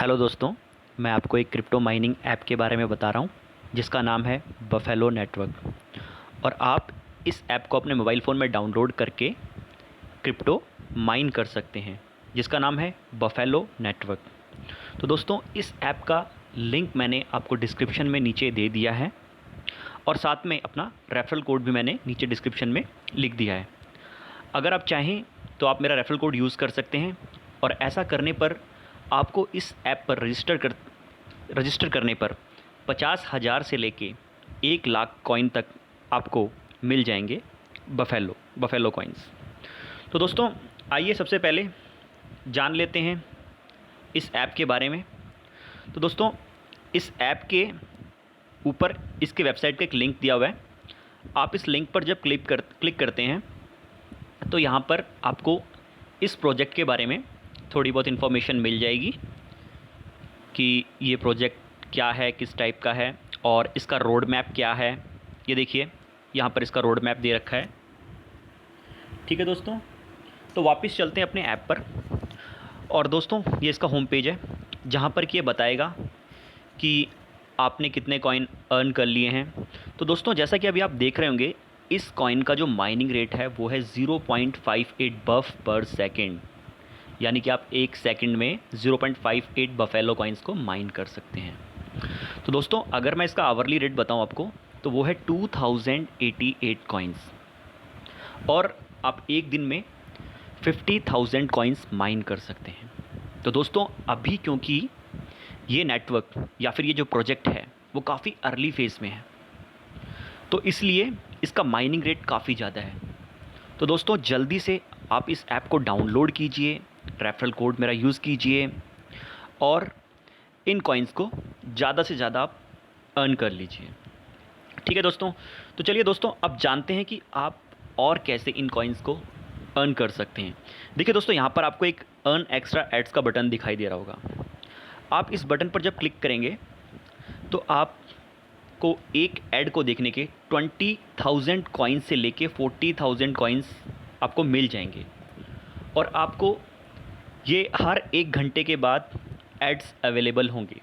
Hello दोस्तों, मैं आपको एक क्रिप्टो माइनिंग ऐप के बारे में बता रहा हूँ जिसका नाम है बफेलो नेटवर्क। और आप इस ऐप को अपने मोबाइल फ़ोन में डाउनलोड करके क्रिप्टो माइन कर सकते हैं जिसका नाम है बफेलो नेटवर्क। तो दोस्तों, इस ऐप का लिंक मैंने आपको डिस्क्रिप्शन में नीचे दे दिया है और साथ में अपना रेफरल कोड भी मैंने नीचे डिस्क्रिप्शन में लिख दिया है। अगर आप चाहें तो आप मेरा रेफरल कोड यूज़ कर सकते हैं और ऐसा करने पर आपको इस ऐप पर रजिस्टर करने पर 50,000 से लेके 1 लाख कॉइन तक आपको मिल जाएंगे बफेलो कॉइन्स। तो दोस्तों, आइए सबसे पहले जान लेते हैं इस ऐप के बारे में। तो दोस्तों, इस ऐप के ऊपर इसके वेबसाइट का एक लिंक दिया हुआ है। आप इस लिंक पर जब क्लिक करते हैं तो यहाँ पर आपको इस प्रोजेक्ट के बारे में थोड़ी बहुत इन्फॉर्मेशन मिल जाएगी कि ये प्रोजेक्ट क्या है, किस टाइप का है और इसका रोड मैप क्या है। ये देखिए, यहाँ पर इसका रोड मैप दे रखा है। ठीक है दोस्तों, तो वापस चलते हैं अपने ऐप पर। और दोस्तों, ये इसका होम पेज है जहाँ पर कि ये बताएगा कि आपने कितने कॉइन अर्न कर लिए हैं। तो दोस्तों, जैसा कि अभी आप देख रहे होंगे, इस कॉइन का जो माइनिंग रेट है वो है 0.58 बफ पर सेकेंड, यानी कि आप 1 सेकंड में 0.58 बफेलो कॉइन्स को माइन कर सकते हैं। तो दोस्तों, अगर मैं इसका आवरली रेट बताऊं आपको तो वो है 2088 कॉइन्स और आप एक दिन में 50,000 कॉइन्स माइन कर सकते हैं। तो दोस्तों, अभी क्योंकि ये नेटवर्क या फिर ये जो प्रोजेक्ट है वो काफ़ी अर्ली फेज़ में है, तो इसलिए इसका माइनिंग रेट काफ़ी ज़्यादा है। तो दोस्तों, जल्दी से आप इस ऐप को डाउनलोड कीजिए, रेफरल कोड मेरा यूज़ कीजिए और इन कॉइन्स को ज़्यादा से ज़्यादा आप अर्न कर लीजिए। ठीक है दोस्तों, तो चलिए दोस्तों, अब जानते हैं कि आप और कैसे इन कॉइन्स को अर्न कर सकते हैं। देखिए दोस्तों, यहाँ पर आपको एक अर्न एक्स्ट्रा एड्स का बटन दिखाई दे रहा होगा। आप इस बटन पर जब क्लिक करेंगे तो आपको एक ऐड को देखने के 20,000 कॉइन्स से लेके 40,000 कॉइन्स आपको मिल जाएंगे और आपको ये हर 1 घंटे के बाद एड्स अवेलेबल होंगे।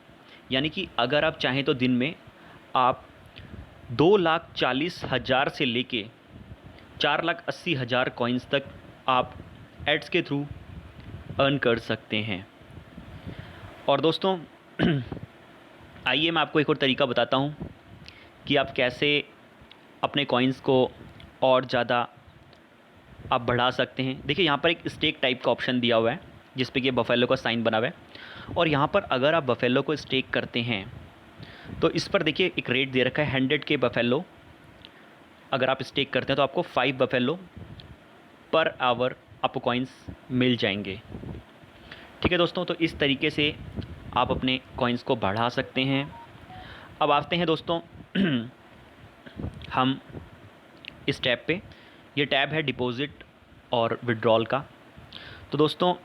यानी कि अगर आप चाहें तो दिन में आप 2,40,000 से लेके 4,80,000 कॉइन्स तक आप एड्स के थ्रू अर्न कर सकते हैं। और दोस्तों, आइए मैं आपको एक और तरीका बताता हूँ कि आप कैसे अपने कॉइन्स को और ज़्यादा आप बढ़ा सकते हैं। देखिए, यहाँ पर एक स्टेक टाइप का ऑप्शन दिया हुआ है जिस पे कि बफेलो का साइन बना हुआ है और यहाँ पर अगर आप बफेलो को स्टेक करते हैं तो इस पर देखिए एक रेट दे रखा है 100 के बफेलो। अगर आप स्टेक करते हैं तो आपको 5 बफेलो पर आवर आपको कॉइन्स मिल जाएंगे। ठीक है दोस्तों, तो इस तरीके से आप अपने कॉइन्स को बढ़ा सकते हैं। अब आते हैं दोस्तों हम इस टैब पे। ये टैब है डिपॉजिट और विड्रॉल का। तो दोस्तों,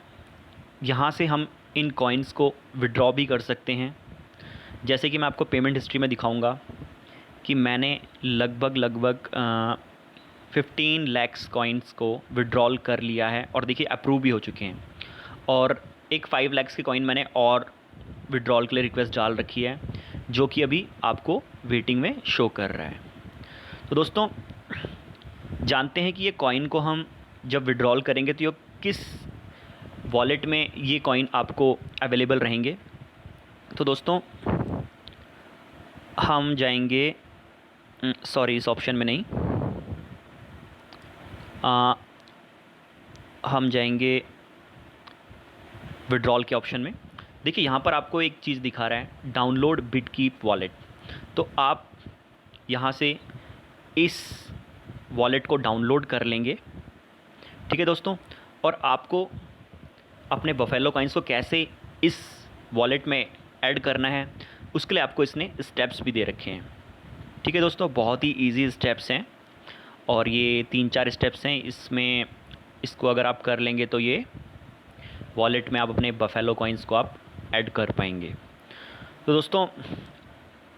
यहाँ से हम इन कॉइन्स को विड्रॉ भी कर सकते हैं। जैसे कि मैं आपको पेमेंट हिस्ट्री में दिखाऊंगा कि मैंने लगभग 15 लाख कॉइन्स को विड्रॉल कर लिया है और देखिए अप्रूव भी हो चुके हैं। और एक 5 लाख के कॉइन मैंने और विड्रॉल के लिए रिक्वेस्ट डाल रखी है जो कि अभी आपको वेटिंग में शो कर रहा है। तो दोस्तों, जानते हैं कि ये कॉइन को हम जब विड्रॉल करेंगे तो ये किस वॉलेट में ये कॉइन आपको अवेलेबल रहेंगे। तो दोस्तों, हम जाएंगे इस ऑप्शन में नहीं, हम जाएंगे विड्रॉल के ऑप्शन में। देखिए, यहाँ पर आपको एक चीज़ दिखा रहा है, डाउनलोड बिटकीप वॉलेट। तो आप यहाँ से इस वॉलेट को डाउनलोड कर लेंगे। ठीक है दोस्तों, और आपको अपने बफेलो कॉइन्स को कैसे इस वॉलेट में ऐड करना है उसके लिए आपको इसने स्टेप्स भी दे रखे हैं। ठीक है दोस्तों, बहुत ही इजी स्टेप्स हैं और ये 3-4 स्टेप्स हैं। इसमें इसको अगर आप कर लेंगे तो ये वॉलेट में आप अपने बफेलो कॉइन्स को आप ऐड कर पाएंगे। तो दोस्तों,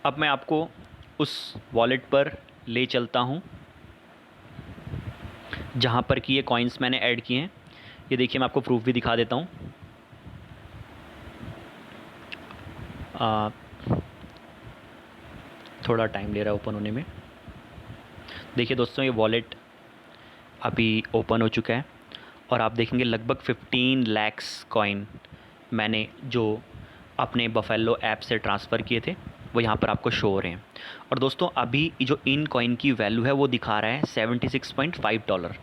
अब मैं आपको उस वॉलेट पर ले चलता हूँ जहाँ पर कि ये कॉइन्स मैंने ऐड किए हैं। ये देखिए, मैं आपको प्रूफ भी दिखा देता हूँ। आ, थोड़ा टाइम ले रहा है ओपन होने में। देखिए दोस्तों, ये वॉलेट अभी ओपन हो चुका है और आप देखेंगे लगभग 15 लैक्स कॉइन मैंने जो अपने बफेलो ऐप से ट्रांसफ़र किए थे वो यहाँ पर आपको शो हो रहे हैं। और दोस्तों अभी जो इन कॉइन की वैल्यू है वो दिखा रहा है $76.5।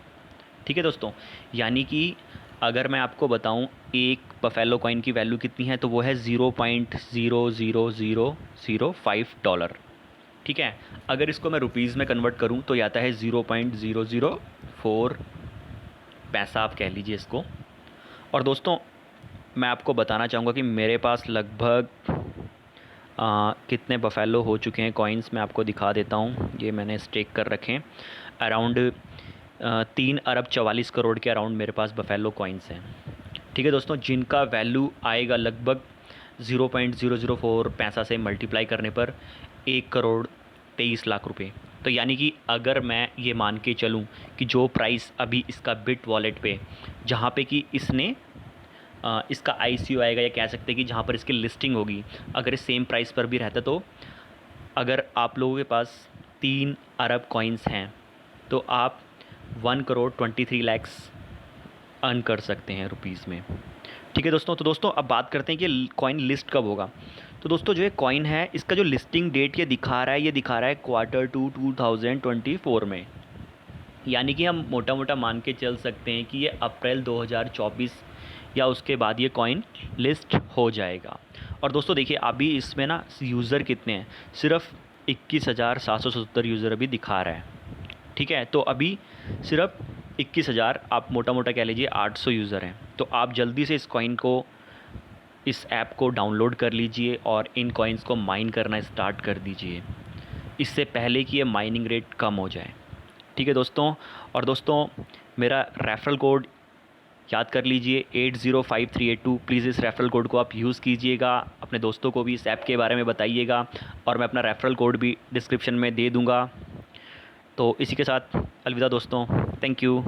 ठीक है दोस्तों, यानी कि अगर मैं आपको बताऊं एक बफेलो कॉइन की वैल्यू कितनी है तो वो है $0.00005। ठीक है, अगर इसको मैं रुपीज़ में कन्वर्ट करूं तो ये आता है 0.004 पैसा, आप कह लीजिए इसको। और दोस्तों मैं आपको बताना चाहूँगा कि मेरे पास लगभग कितने बफेलो हो चुके हैं कॉइन्स, मैं आपको दिखा देता हूँ। ये मैंने स्टेक कर रखे हैं अराउंड 3 अरब 44 करोड़ के अराउंड मेरे पास बफेलो कॉइन्स हैं। ठीक है दोस्तों, जिनका वैल्यू आएगा लगभग 0.004 पैसा से मल्टीप्लाई करने पर 1 करोड़ 23 लाख रुपए। तो यानी कि अगर मैं ये मान के चलूँ कि जो प्राइस अभी इसका बिट वॉलेट पे, जहाँ पे कि इसने इसका ICO आएगा, या कह सकते हैं कि जहाँ पर इसकी लिस्टिंग होगी, अगर इस सेम प्राइस पर भी रहता तो अगर आप लोगों के पास 3 अरब कॉइन्स हैं तो आप 1 करोड़ 23 लाख अर्न कर सकते हैं रुपीज़ में। ठीक है दोस्तों, तो दोस्तों अब बात करते हैं कि कॉइन लिस्ट कब होगा। तो दोस्तों जो ये कॉइन है इसका जो लिस्टिंग डेट ये दिखा रहा है, Q2 2024 में। यानी कि हम मोटा मोटा मान के चल सकते हैं कि ये अप्रैल 2024 या उसके बाद ये कॉइन लिस्ट हो जाएगा। और दोस्तों देखिए अभी इसमें ना यूज़र कितने हैं, सिर्फ 21,770 यूज़र अभी दिखा रहा है। ठीक है, तो अभी सिर्फ 21,000, आप मोटा मोटा कह लीजिए 800 यूज़र हैं। तो आप जल्दी से इस कॉइन को, इस ऐप को डाउनलोड कर लीजिए और इन कॉइन्स को माइन करना स्टार्ट कर दीजिए, इससे पहले कि ये माइनिंग रेट कम हो जाए। ठीक है दोस्तों, और दोस्तों मेरा रेफ़रल कोड याद कर लीजिए 805382। प्लीज़ इस रेफ़रल कोड को आप यूज़ कीजिएगा, अपने दोस्तों को भी इस ऐप के बारे में बताइएगा और मैं अपना रेफ़रल कोड भी डिस्क्रिप्शन में दे दूँगा। तो इसी के साथ अलविदा दोस्तों, थैंक यू।